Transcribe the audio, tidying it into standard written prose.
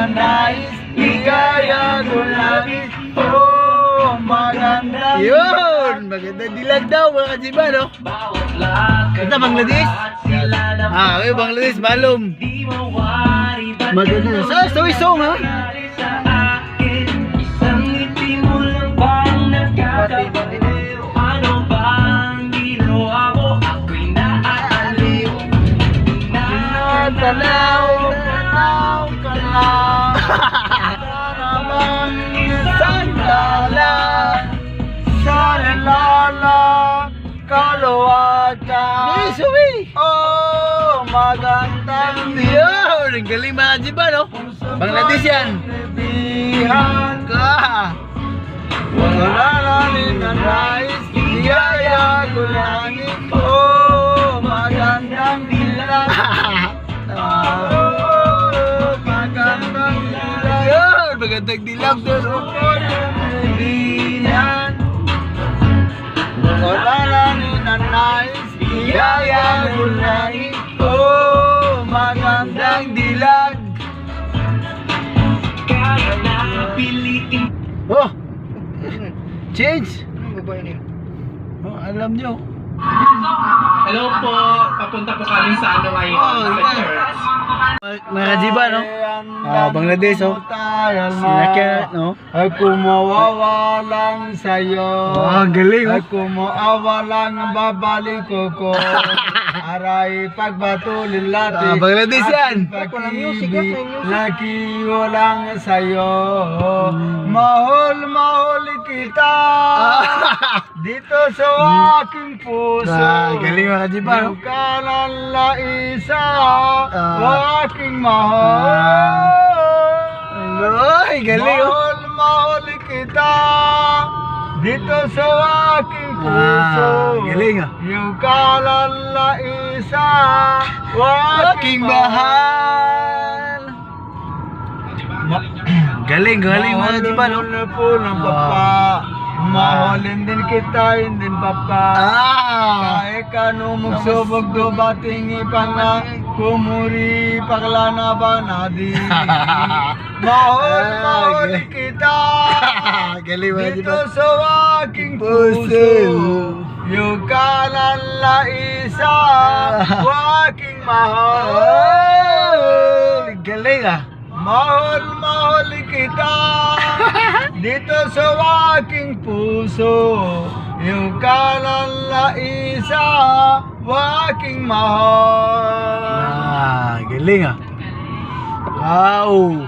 ninanais, ligaya ko lagi. Oh, maganda. Yun! Maganda dilag daw mga kajiba, no? Ito, Bangladesh? Okay, Bangladesh, malum. Maganda. Sa song, ha? Tanaw ka lang. Namang sandala sa lala kaluwagan. Suwi! Oh, magandang Yun! Ang galing mga kajiba, no? Bangladesh yan. bihan Ka! wala na ninanais, ligaya ko langit. Oh, magandang dilag. Oh, magandang dilag. Yun! Magandang dilag doon, no? Bihan wala na ninanais, ligaya ko langit. Oh, magandang dilag. Oh! Change! Oh, alam nyo. Hello po, papunta po kami sa ano ngayon, Oh, sa iba. church. Mga kajiba, no? Bangladesh, oh. Sinakyan, no? Ako mawawalang sa'yo. Oh, ang galing, oh. Ako mawawalang babalik ko. Aray pagbatulin natin. Bangladesh yan. Pag-ibig, nakiwalang sa'yo. Mahal kita. Dito sa aking puso. Galing mga kajiba, no? Ikaw ka lang na isa, aking mahal. Ay, galing, oh. Mahal kita dito sa aking puso. Galing, ah. Ikaw ka lang na isa, Aking mahal. Galing, galing mga kajiba, no? Mahal po ng papa. Mahalin din kita, hindi papa. Kahit kanu magsubog do bating ipana kumuri paglana ba nadi. Mahal kita Galing mga dito kajiba. sa aking puso. Yung kanan la isa, aking mahal. Galing, ah. Mahal kita dito sa aking puso. Yung kanan la isa, aking mahal. Galing, ah. Wow!